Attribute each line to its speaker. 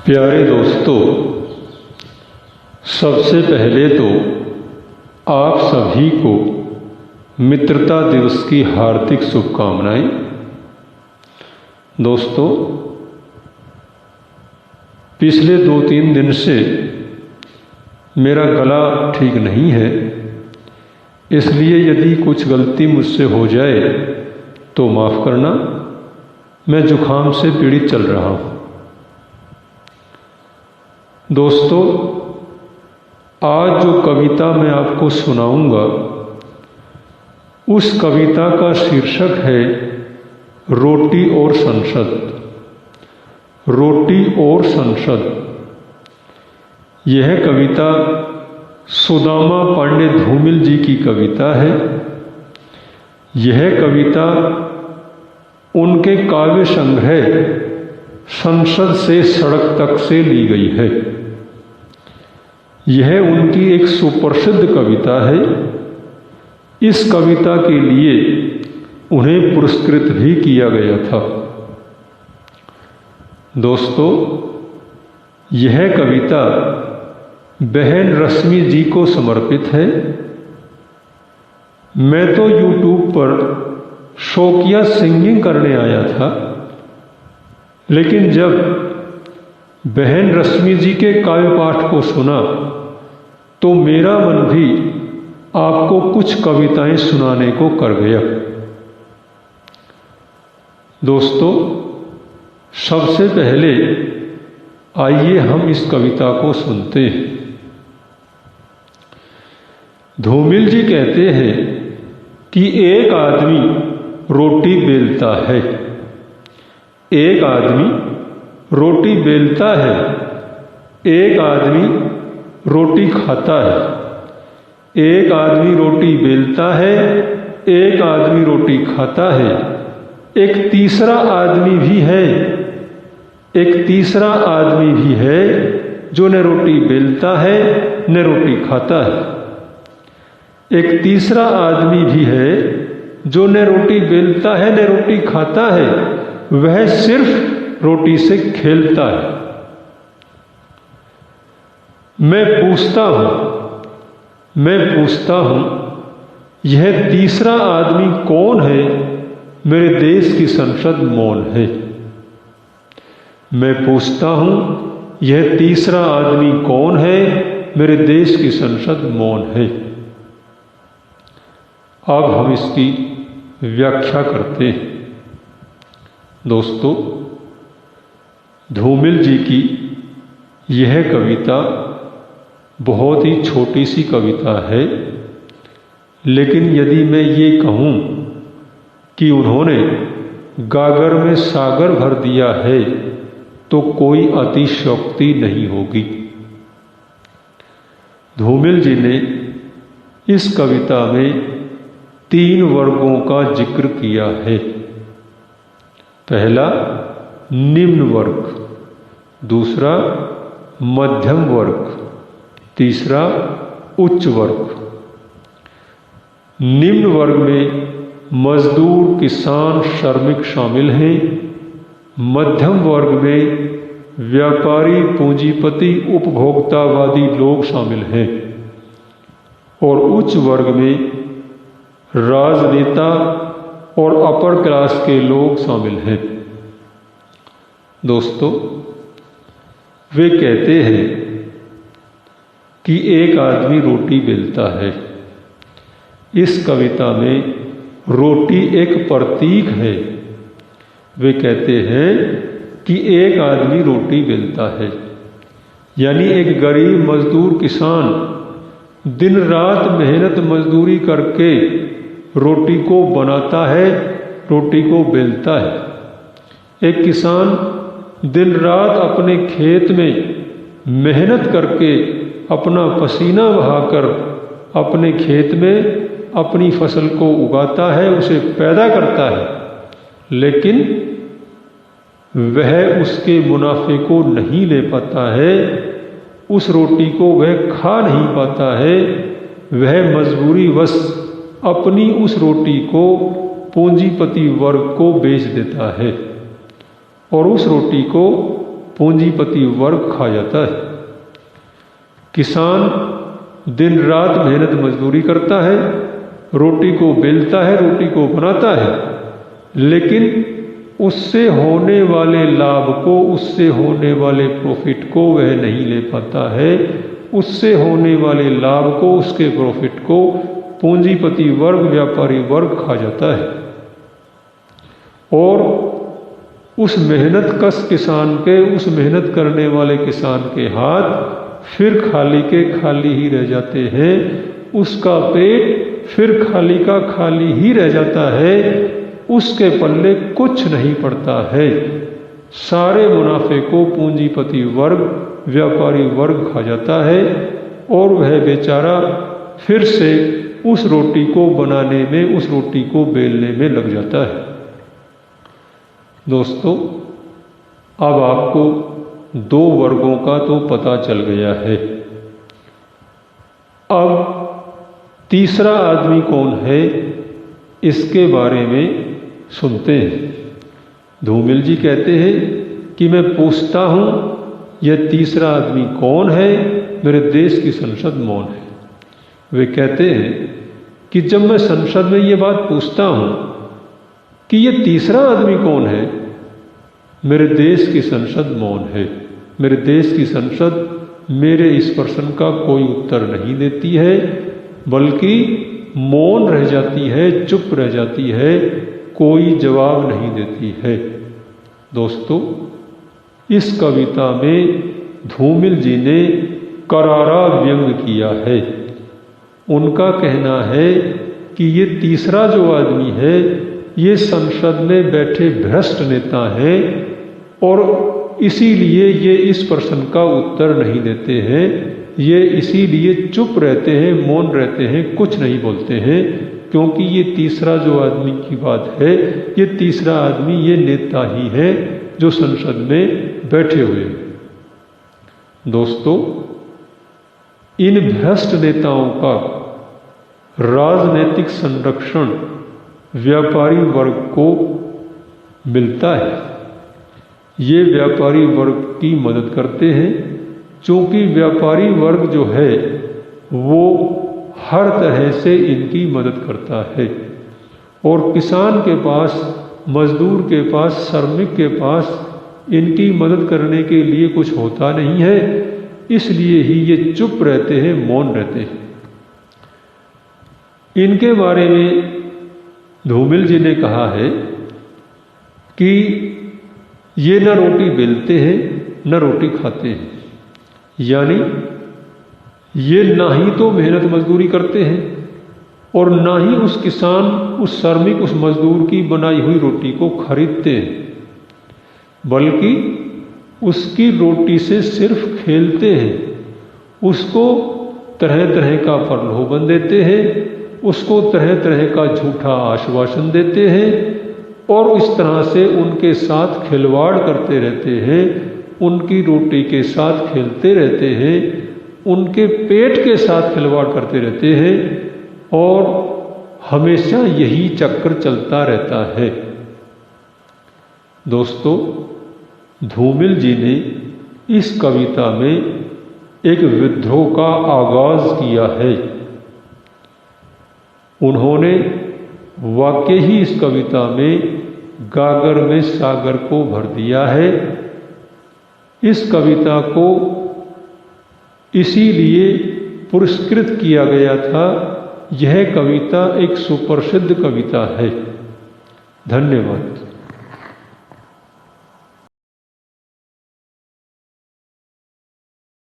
Speaker 1: प्यारे दोस्तों, सबसे पहले तो आप सभी को मित्रता दिवस की हार्दिक शुभकामनाएं। दोस्तों, पिछले 2-3 दिन से मेरा गला ठीक नहीं है, इसलिए यदि कुछ गलती मुझसे हो जाए तो माफ़ करना। मैं जुखाम से पीड़ित चल रहा हूँ। दोस्तों, आज जो कविता मैं आपको सुनाऊंगा उस कविता का शीर्षक है रोटी और संसद। रोटी और संसद। यह कविता सुदामा पांडे धूमिल जी की कविता है। यह कविता उनके काव्य संग्रह संसद से सड़क तक से ली गई है। यह उनकी एक सुप्रसिद्ध कविता है। इस कविता के लिए उन्हें पुरस्कृत भी किया गया था। दोस्तों, यह कविता बहन रश्मि जी को समर्पित है। मैं तो YouTube पर शौकिया सिंगिंग करने आया था, लेकिन जब बहन रश्मि जी के काव्य पाठ को सुना तो मेरा मन भी आपको कुछ कविताएं सुनाने को कर गया। दोस्तों, सबसे पहले आइए हम इस कविता को सुनते हैं। धूमिल जी कहते हैं कि एक आदमी रोटी बेलता है। एक आदमी रोटी बेलता है, एक आदमी रोटी खाता है। एक आदमी रोटी बेलता है, एक आदमी रोटी खाता है। एक तीसरा आदमी भी है, एक तीसरा आदमी भी है जो न रोटी बेलता है न रोटी खाता है। एक तीसरा आदमी भी है जो न रोटी बेलता है न रोटी खाता है, वह सिर्फ रोटी से खेलता है। मैं पूछता हूं, यह तीसरा आदमी कौन है? मेरे देश की संसद मौन है। मैं पूछता हूं, यह तीसरा आदमी कौन है? मेरे देश की संसद मौन है। अब हम इसकी व्याख्या करते हैं। दोस्तों, धूमिल जी की यह कविता बहुत ही छोटी सी कविता है, लेकिन यदि मैं ये कहूँ कि उन्होंने गागर में सागर भर दिया है तो कोई अतिशयोक्ति नहीं होगी। धूमिल जी ने इस कविता में 3 वर्गों का जिक्र किया है। पहला निम्न वर्ग, दूसरा मध्यम वर्ग, तीसरा उच्च वर्ग। निम्न वर्ग में मजदूर, किसान, श्रमिक शामिल हैं। मध्यम वर्ग में व्यापारी, पूंजीपति, उपभोक्तावादी लोग शामिल हैं। और उच्च वर्ग में राजनेता और अपर क्लास के लोग शामिल हैं। दोस्तों, वे कहते हैं कि एक आदमी रोटी बेलता है। इस कविता में रोटी एक प्रतीक है। वे कहते हैं कि एक आदमी रोटी बेलता है, यानी एक गरीब मजदूर किसान दिन रात मेहनत मजदूरी करके रोटी को बनाता है, रोटी को बेलता है। एक किसान दिन रात अपने खेत में मेहनत करके अपना पसीना बहाकर अपने खेत में अपनी फसल को उगाता है, उसे पैदा करता है, लेकिन वह उसके मुनाफे को नहीं ले पाता है। उस रोटी को वह खा नहीं पाता है। वह मजबूरीवश अपनी उस रोटी को पूंजीपति वर्ग को बेच देता है और उस रोटी को पूंजीपति वर्ग खा जाता है। किसान दिन रात मेहनत मजदूरी करता है, रोटी को बेलता है, रोटी को बनाता है, लेकिन उससे होने वाले लाभ को, उससे होने वाले प्रॉफिट को वह नहीं ले पाता है। उससे होने वाले लाभ को, उसके प्रॉफिट को पूंजीपति वर्ग, व्यापारी वर्ग खा जाता है। और उस मेहनत कश किसान के, उस मेहनत करने वाले किसान के हाथ फिर खाली के खाली ही रह जाते हैं। उसका पेट फिर खाली का खाली ही रह जाता है। उसके पल्ले कुछ नहीं पड़ता है। सारे मुनाफे को पूंजीपति वर्ग, व्यापारी वर्ग खा जाता है और वह बेचारा फिर से उस रोटी को बनाने में, उस रोटी को बेलने में लग जाता है। दोस्तों, अब आपको दो वर्गों का तो पता चल गया है। अब तीसरा आदमी कौन है, इसके बारे में सुनते हैं। धूमिल जी कहते हैं कि मैं पूछता हूं, यह तीसरा आदमी कौन है? मेरे देश की संसद मौन है। वे कहते हैं कि जब मैं संसद में ये बात पूछता हूं कि यह तीसरा आदमी कौन है, मेरे देश की संसद मौन है। मेरे देश की संसद मेरे इस प्रश्न का कोई उत्तर नहीं देती है, बल्कि मौन रह जाती है, चुप रह जाती है, कोई जवाब नहीं देती है। दोस्तों, इस कविता में धूमिल जी ने करारा व्यंग किया है। उनका कहना है कि ये तीसरा जो आदमी है, ये संसद में बैठे भ्रष्ट नेता हैं और इसीलिए ये इस प्रश्न का उत्तर नहीं देते हैं। ये इसीलिए चुप रहते हैं, मौन रहते हैं, कुछ नहीं बोलते हैं, क्योंकि ये तीसरा जो आदमी की बात है, ये तीसरा आदमी ये नेता ही है जो संसद में बैठे हुए हैं। दोस्तों, इन भ्रष्ट नेताओं का राजनीतिक संरक्षण व्यापारी वर्ग को मिलता है। ये व्यापारी वर्ग की मदद करते हैं, क्योंकि व्यापारी वर्ग जो है वो हर तरह से इनकी मदद करता है। और किसान के पास, मजदूर के पास, श्रमिक के पास इनकी मदद करने के लिए कुछ होता नहीं है, इसलिए ही ये चुप रहते हैं, मौन रहते हैं। इनके बारे में धूमिल जी ने कहा है कि ये न रोटी बेलते हैं, न रोटी खाते हैं, यानी ये ना ही तो मेहनत मजदूरी करते हैं और ना ही उस किसान, उस श्रमिक, उस मजदूर की बनाई हुई रोटी को खरीदते हैं, बल्कि उसकी रोटी से सिर्फ खेलते हैं। उसको तरह तरह का प्रलोभन देते हैं, उसको तरह तरह का झूठा आश्वासन देते हैं और इस तरह से उनके साथ खिलवाड़ करते रहते हैं, उनकी रोटी के साथ खेलते रहते हैं, उनके पेट के साथ खिलवाड़ करते रहते हैं और हमेशा यही चक्र चलता रहता है। दोस्तों, धूमिल जी ने इस कविता में एक विद्रोह का आगाज किया है। उन्होंने वाकई ही इस कविता में गागर में सागर को भर दिया है। इस कविता को इसीलिए पुरस्कृत किया गया था। यह कविता एक सुप्रसिद्ध कविता है। धन्यवाद।